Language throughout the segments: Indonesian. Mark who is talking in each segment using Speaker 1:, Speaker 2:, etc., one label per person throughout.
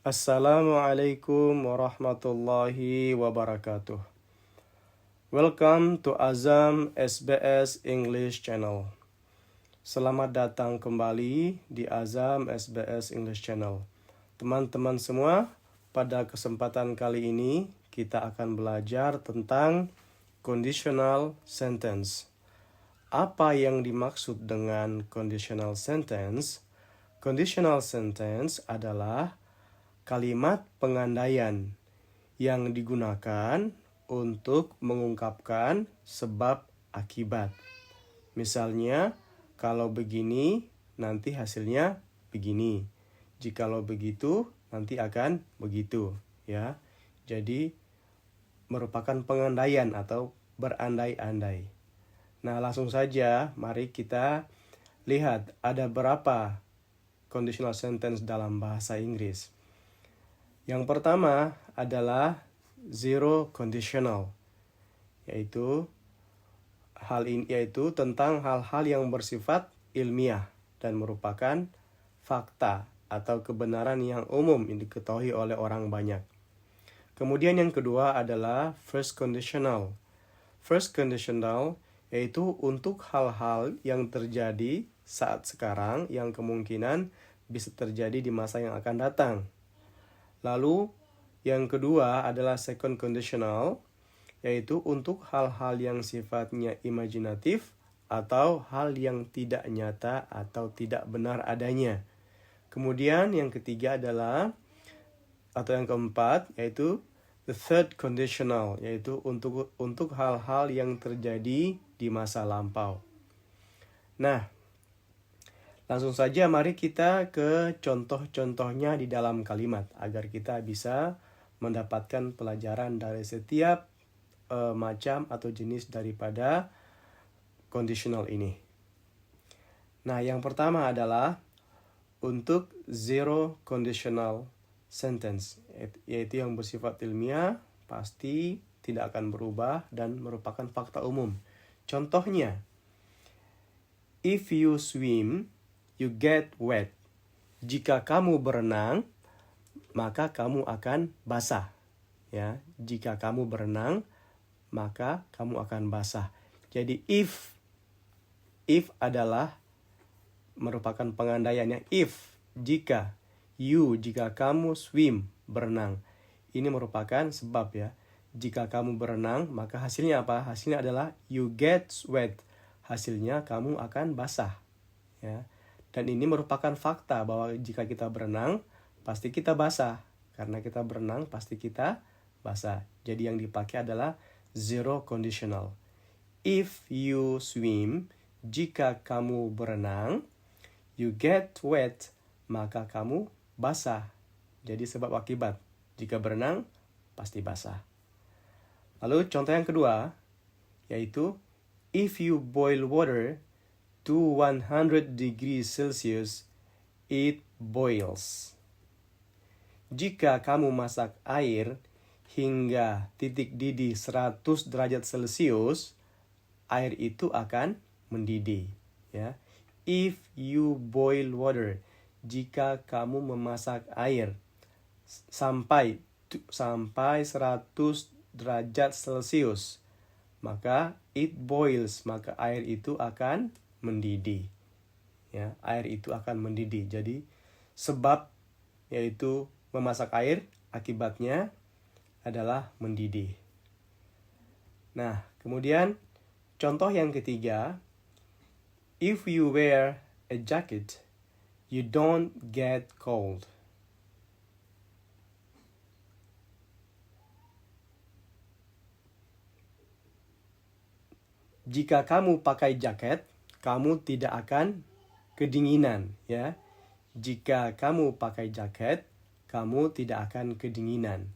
Speaker 1: Assalamualaikum warahmatullahi wabarakatuh. Welcome to Azam SBS English Channel. Selamat datang kembali di Azam SBS English Channel. Teman-teman semua, pada kesempatan kali ini kita akan belajar tentang conditional sentence. Apa yang dimaksud dengan conditional sentence? Conditional sentence adalah kalimat pengandaian yang digunakan untuk mengungkapkan sebab akibat. Misalnya, kalau begini, nanti hasilnya begini. Jikalau begitu, nanti akan begitu, ya. Jadi, merupakan pengandaian atau berandai-andai. Nah, langsung saja mari kita lihat ada berapa conditional sentence dalam bahasa Inggris. Yang pertama adalah zero conditional, yaitu tentang hal-hal yang bersifat ilmiah dan merupakan fakta atau kebenaran yang umum yang diketahui oleh orang banyak. Kemudian yang kedua adalah first conditional. First conditional yaitu untuk hal-hal yang terjadi saat sekarang yang kemungkinan bisa terjadi di masa yang akan datang. Lalu yang kedua adalah second conditional, yaitu untuk hal-hal yang sifatnya imajinatif atau hal yang tidak nyata atau tidak benar adanya. Kemudian yang ketiga adalah, atau yang keempat, yaitu the third conditional, yaitu untuk hal-hal yang terjadi di masa lampau. Nah, langsung saja mari kita ke contoh-contohnya di dalam kalimat agar kita bisa mendapatkan pelajaran dari setiap macam atau jenis daripada conditional ini. Nah, yang pertama adalah untuk zero conditional sentence, yaitu yang bersifat ilmiah, pasti tidak akan berubah dan merupakan fakta umum. Contohnya, if you swim, you get wet. Jika kamu berenang, maka kamu akan basah. Ya, jika kamu berenang, maka kamu akan basah. Jadi if adalah merupakan pengandaiannya if, jika, jika kamu swim, berenang. Ini merupakan sebab ya. Jika kamu berenang, maka hasilnya apa? Hasilnya adalah you get wet. Hasilnya kamu akan basah. Ya. Dan ini merupakan fakta bahwa jika kita berenang, pasti kita basah. Karena kita berenang, pasti kita basah. Jadi yang dipakai adalah zero conditional. If you swim, jika kamu berenang, you get wet, maka kamu basah. Jadi sebab akibat. Jika berenang, pasti basah. Lalu contoh yang kedua, yaitu if you boil water to 100 degrees Celsius, it boils. Jika kamu masak air hingga titik didih 100 derajat Celcius, air itu akan mendidih. Ya. If you boil water, jika kamu memasak air sampai 100 derajat Celcius, maka it boils, maka air itu akan mendidih. Ya, air itu akan mendidih. Jadi sebab yaitu memasak air, akibatnya adalah mendidih. Nah, kemudian contoh yang ketiga, if you wear a jacket, you don't get cold. Jika kamu pakai jaket, kamu tidak akan kedinginan, ya. Jika kamu pakai jaket, kamu tidak akan kedinginan.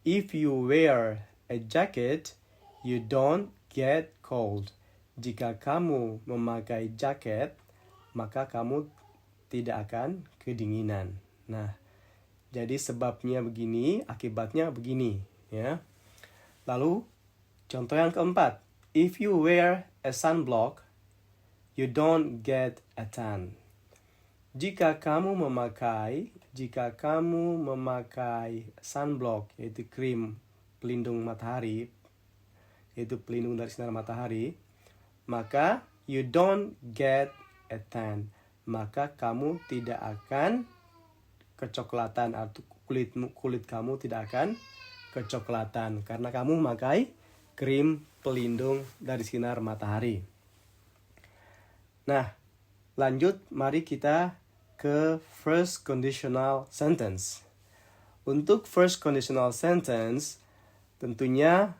Speaker 1: If you wear a jacket, you don't get cold. Jika kamu memakai jaket, maka kamu tidak akan kedinginan. Nah, jadi sebabnya begini, akibatnya begini, ya. Lalu, contoh yang keempat. If you wear a sunblock, you don't get a tan. Jika kamu memakai jika kamu memakai sunblock, yaitu krim pelindung matahari, yaitu pelindung dari sinar matahari, maka you don't get a tan. Maka kamu tidak akan kecoklatan, atau kulit kamu tidak akan kecoklatan karena kamu memakai krim pelindung dari sinar matahari. Nah, lanjut mari kita ke first conditional sentence. Untuk first conditional sentence tentunya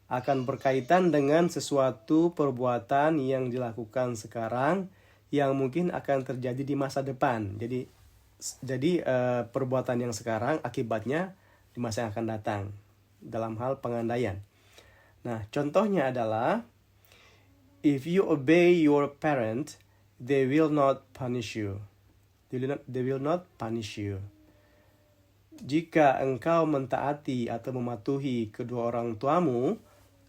Speaker 1: akan berkaitan dengan sesuatu perbuatan yang dilakukan sekarang yang mungkin akan terjadi di masa depan. Jadi perbuatan yang sekarang akibatnya di masa yang akan datang dalam hal pengandaian. Nah, contohnya adalah if you obey your parent, they will not punish you. They will not punish you. Jika engkau mentaati atau mematuhi kedua orang tuamu,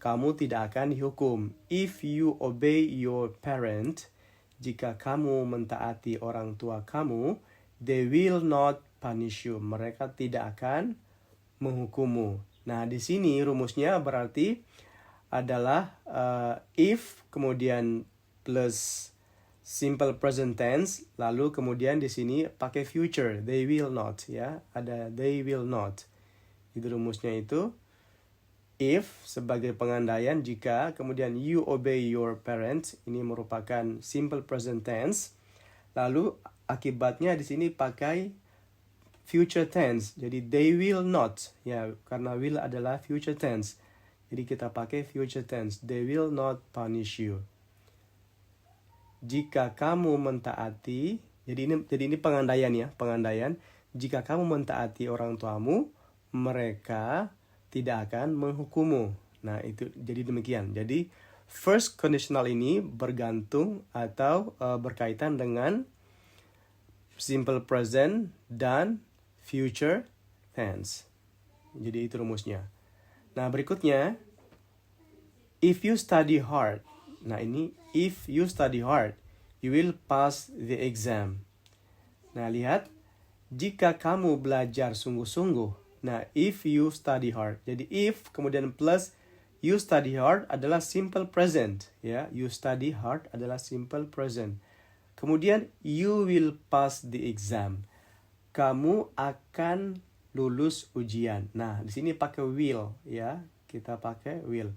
Speaker 1: kamu tidak akan dihukum. If you obey your parent, jika kamu mentaati orang tua kamu, they will not punish you. Mereka tidak akan menghukummu. Nah, di sini rumusnya berarti adalah if kemudian plus simple present tense, lalu kemudian di sini pakai future, they will not, ya. Ada they will not. Itu rumusnya itu. If sebagai pengandaian jika, kemudian you obey your parents, ini merupakan simple present tense. Lalu akibatnya di sini pakai future tense. Jadi they will not, ya, karena will adalah future tense. Jadi kita pakai future tense. They will not punish you. Jika kamu mentaati, jadi ini pengandaian, ya, pengandaian. Jika kamu mentaati orang tuamu, mereka tidak akan menghukummu. Nah, itu jadi demikian. Jadi first conditional ini bergantung atau berkaitan dengan simple present dan future tense. Jadi itu rumusnya. Nah, berikutnya if you study hard. Nah, ini if you study hard, you will pass the exam. Nah, lihat, jika kamu belajar sungguh-sungguh. Nah, if you study hard. Jadi if kemudian plus you study hard adalah simple present, ya. You study hard adalah simple present. Kemudian you will pass the exam. Kamu akan lulus ujian. Nah, di sini pakai will, ya. Kita pakai will.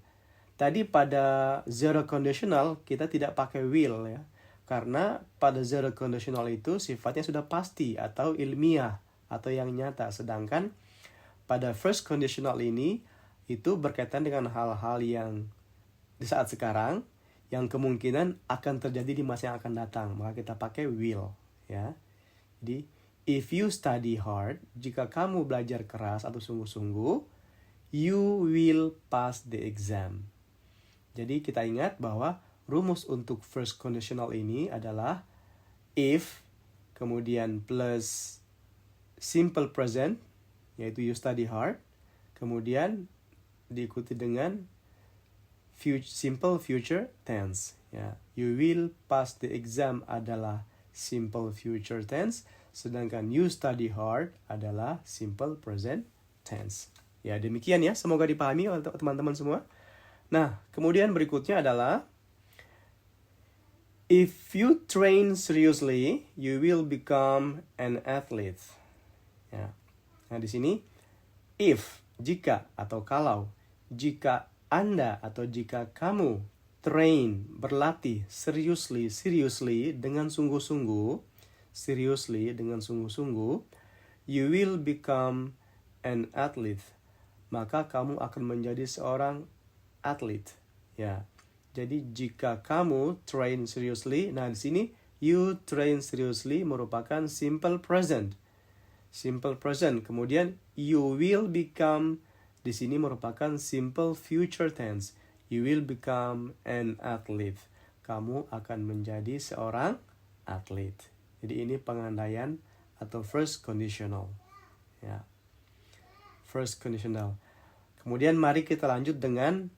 Speaker 1: Tadi pada zero conditional kita tidak pakai will, ya. Karena pada zero conditional itu sifatnya sudah pasti atau ilmiah atau yang nyata. Sedangkan pada first conditional ini itu berkaitan dengan hal-hal yang di saat sekarang yang kemungkinan akan terjadi di masa yang akan datang. Maka kita pakai will, ya. Jadi if you study hard, jika kamu belajar keras atau sungguh-sungguh, you will pass the exam. Jadi kita ingat bahwa rumus untuk first conditional ini adalah if kemudian plus simple present, yaitu you study hard, kemudian diikuti dengan simple future tense, ya. You will pass the exam adalah simple future tense, sedangkan you study hard adalah simple present tense. Ya, demikian, ya, semoga dipahami oleh teman-teman semua. Nah, kemudian berikutnya adalah if you train seriously, you will become an athlete. Ya. Nah, di sini if, jika atau kalau, jika Anda atau jika kamu train, berlatih seriously dengan sungguh-sungguh, you will become an athlete. Maka kamu akan menjadi seorang atlet, ya. Jadi jika kamu train seriously, nah di sini you train seriously merupakan simple present. Kemudian you will become di sini merupakan simple future tense. You will become an athlete. Kamu akan menjadi seorang atlet. Jadi ini pengandaian atau first conditional, ya. First conditional. Kemudian mari kita lanjut dengan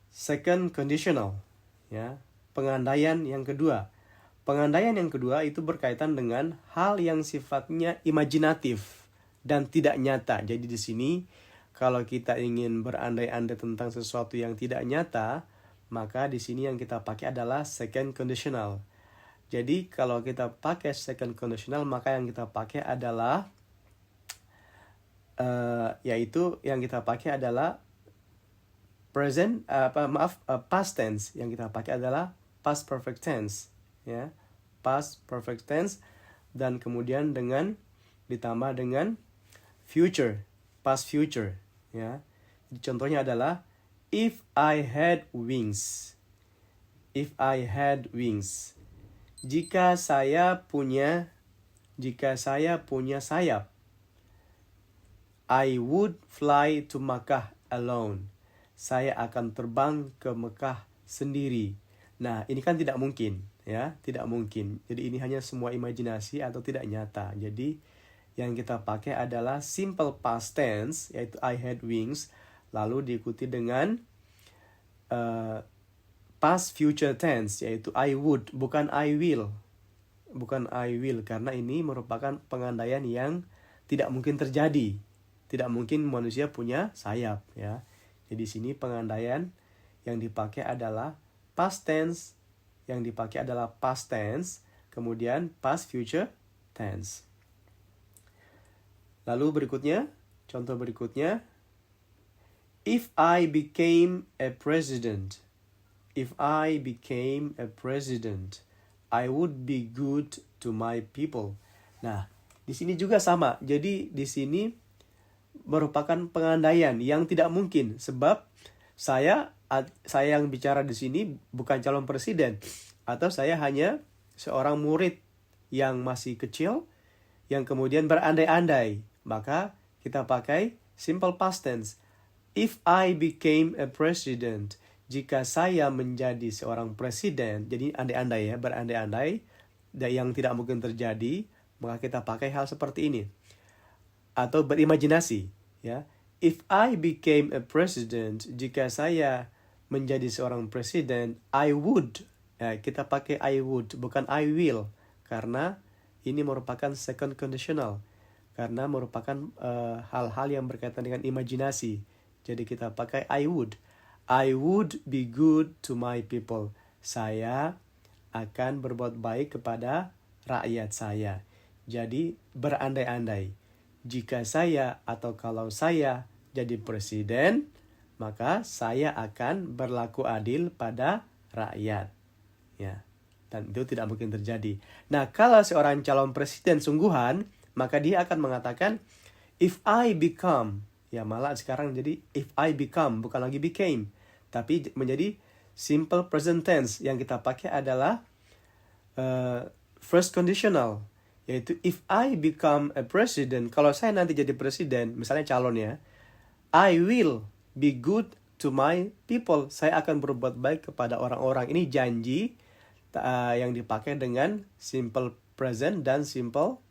Speaker 1: second conditional, ya. Pengandaian yang kedua. Pengandaian yang kedua itu berkaitan dengan hal yang sifatnya imajinatif dan tidak nyata. Jadi di sini kalau kita ingin berandai-andai tentang sesuatu yang tidak nyata, maka di sini yang kita pakai adalah second conditional. Jadi kalau kita pakai second conditional, maka yang kita pakai adalah yaitu yang kita pakai adalah past tense. Yang kita pakai adalah past perfect tense, ya, past perfect tense, dan kemudian ditambah dengan future, past future, ya. Jadi contohnya adalah if I had wings. If I had wings. Jika saya punya sayap. I would fly to Makkah alone. Saya akan terbang ke Mekah sendiri. Nah, ini kan tidak mungkin, ya, tidak mungkin. Jadi ini hanya semua imajinasi atau tidak nyata. Jadi yang kita pakai adalah simple past tense, yaitu I had wings, lalu diikuti dengan past future tense, yaitu I would, bukan I will. Bukan I will, karena ini merupakan pengandaian yang tidak mungkin terjadi. Tidak mungkin manusia punya sayap, ya. Jadi di sini pengandaian yang dipakai adalah past tense, kemudian past future tense. Lalu berikutnya, contoh berikutnya, if I became a president. If I became a president, I would be good to my people. Nah, di sini juga sama. Jadi di sini merupakan pengandaian yang tidak mungkin, sebab saya yang bicara di sini bukan calon presiden, atau saya hanya seorang murid yang masih kecil yang kemudian berandai-andai. Maka kita pakai simple past tense. If I became a president, jika saya menjadi seorang presiden, jadi andai-andai, ya, berandai-andai yang tidak mungkin terjadi, maka kita pakai hal seperti ini. Atau berimajinasi, ya. If I became a president, jika saya menjadi seorang presiden, I would. Ya, kita pakai I would, bukan I will, karena ini merupakan second conditional, karena merupakan hal-hal yang berkaitan dengan imajinasi. Jadi kita pakai I would. I would be good to my people. Saya akan berbuat baik kepada rakyat saya. Jadi berandai-andai. Jika saya atau kalau saya jadi presiden, maka saya akan berlaku adil pada rakyat. Ya. Dan itu tidak mungkin terjadi. Nah, kalau seorang calon presiden sungguhan, maka dia akan mengatakan, if I become. Ya, malah sekarang jadi if I become, bukan lagi became. Tapi menjadi simple present tense. Yang kita pakai adalah first conditional. Yaitu if I become a president, kalau saya nanti jadi presiden, misalnya calon, ya, I will be good to my people. Saya akan berbuat baik kepada orang-orang. Ini janji yang dipakai dengan simple present dan simple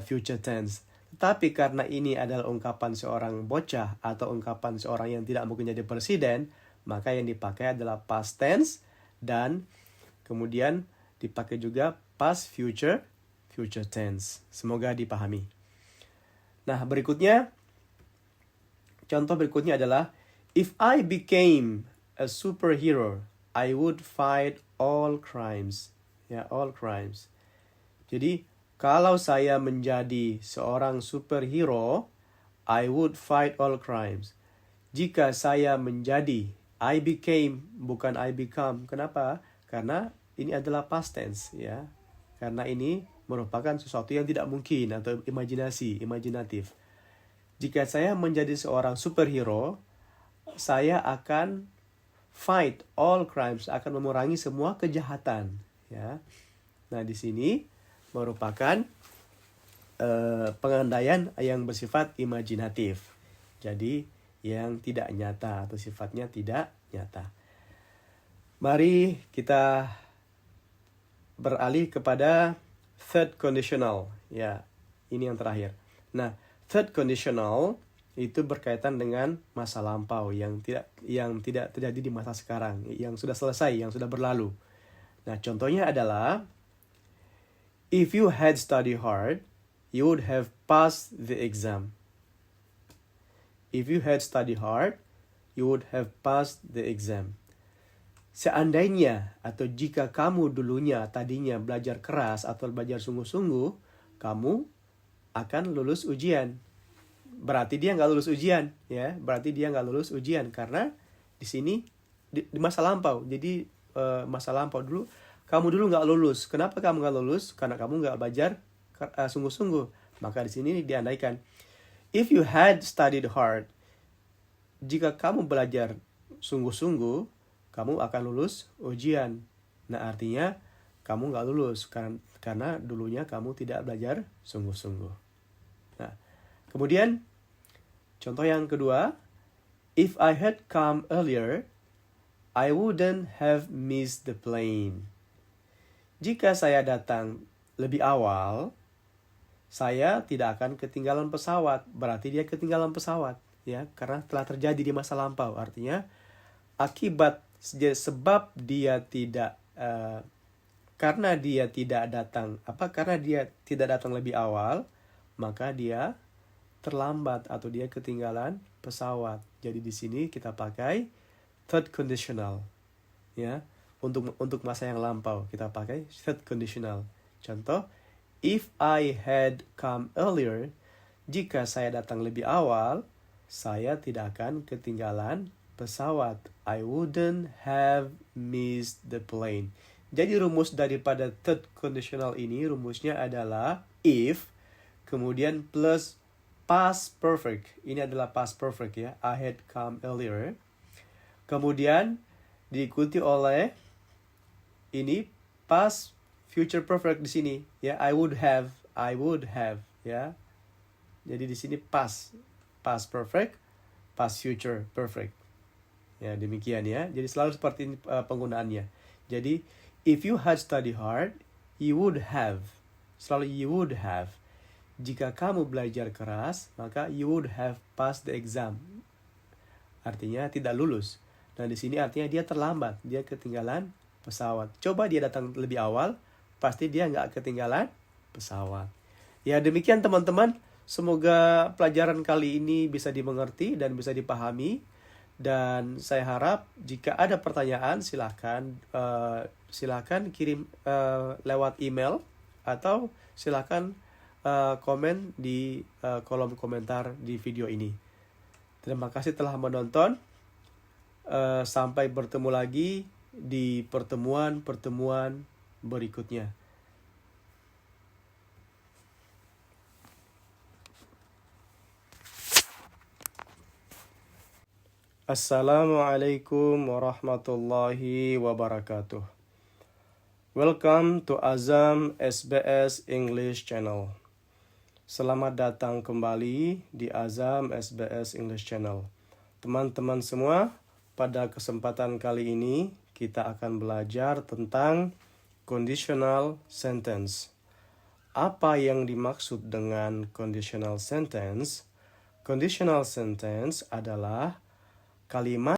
Speaker 1: future tense. Tetapi karena ini adalah ungkapan seorang bocah atau ungkapan seorang yang tidak mungkin jadi presiden, maka yang dipakai adalah past tense dan kemudian dipakai juga past future tense. Semoga dipahami. Nah, contoh berikutnya adalah if I became a superhero, I would fight all crimes. Ya, all crimes. Jadi, kalau saya menjadi seorang superhero, I would fight all crimes. Jika saya menjadi, I became, bukan I become. Kenapa? Karena ini adalah past tense, ya. Karena ini merupakan sesuatu yang tidak mungkin atau imajinatif. Jika saya menjadi seorang superhero, saya akan fight all crimes, akan memerangi semua kejahatan, ya. Nah, di sini merupakan pengandaian yang bersifat imajinatif. Jadi yang tidak nyata atau sifatnya tidak nyata. Mari kita beralih kepada third conditional. Ya, ini yang terakhir. Nah, third conditional itu berkaitan dengan masa lampau yang tidak terjadi di masa sekarang, yang sudah selesai, yang sudah berlalu. Nah, contohnya adalah If you had studied hard, you would have passed the exam. If you had studied hard, you would have passed the exam. Seandainya atau jika kamu tadinya belajar keras atau belajar sungguh-sungguh, kamu akan lulus ujian. Berarti dia nggak lulus ujian, ya. Berarti dia nggak lulus ujian karena di sini di masa lampau. Jadi masa lampau dulu, kamu dulu nggak lulus. Kenapa kamu nggak lulus? Karena kamu nggak belajar sungguh-sungguh. Maka di sini diandaikan. If you had studied hard, jika kamu belajar sungguh-sungguh, kamu akan lulus ujian. Nah, artinya kamu nggak lulus karena dulunya kamu tidak belajar sungguh-sungguh. Nah, kemudian contoh yang kedua, if I had come earlier, I wouldn't have missed the plane. Jika saya datang lebih awal, saya tidak akan ketinggalan pesawat. Berarti dia ketinggalan pesawat, ya, karena telah terjadi di masa lampau. Artinya sebab dia tidak karena dia tidak datang lebih awal, maka dia terlambat atau dia ketinggalan pesawat. Jadi di sini kita pakai third conditional, ya. Untuk masa yang lampau kita pakai third conditional. Contoh, if I had come earlier, jika saya datang lebih awal, saya tidak akan ketinggalan pesawat. I wouldn't have missed the plane. Jadi rumus daripada third conditional ini, rumusnya adalah if, kemudian plus past perfect. Ini adalah past perfect, ya. I had come earlier. Kemudian diikuti oleh ini past future perfect di sini, ya. I would have, ya. Jadi di sini past perfect, past future perfect. Ya, demikian, ya. Jadi selalu seperti ini penggunaannya. Jadi if you had studied hard, you would have. Selalu you would have. Jika kamu belajar keras, maka you would have passed the exam. Artinya tidak lulus. Nah, di sini artinya dia terlambat, dia ketinggalan pesawat. Coba dia datang lebih awal, pasti dia nggak ketinggalan pesawat. Ya, demikian teman-teman. Semoga pelajaran kali ini bisa dimengerti dan bisa dipahami. Dan saya harap jika ada pertanyaan silakan kirim lewat email atau silakan komen di kolom komentar di video ini. Terima kasih telah menonton. Sampai bertemu lagi di pertemuan berikutnya. Assalamualaikum warahmatullahi wabarakatuh. Welcome to Azam SBS English Channel. Selamat datang kembali di Azam SBS English Channel. Teman-teman semua, pada kesempatan kali ini kita akan belajar tentang conditional sentence. Apa yang dimaksud dengan conditional sentence? Conditional sentence adalah kalimat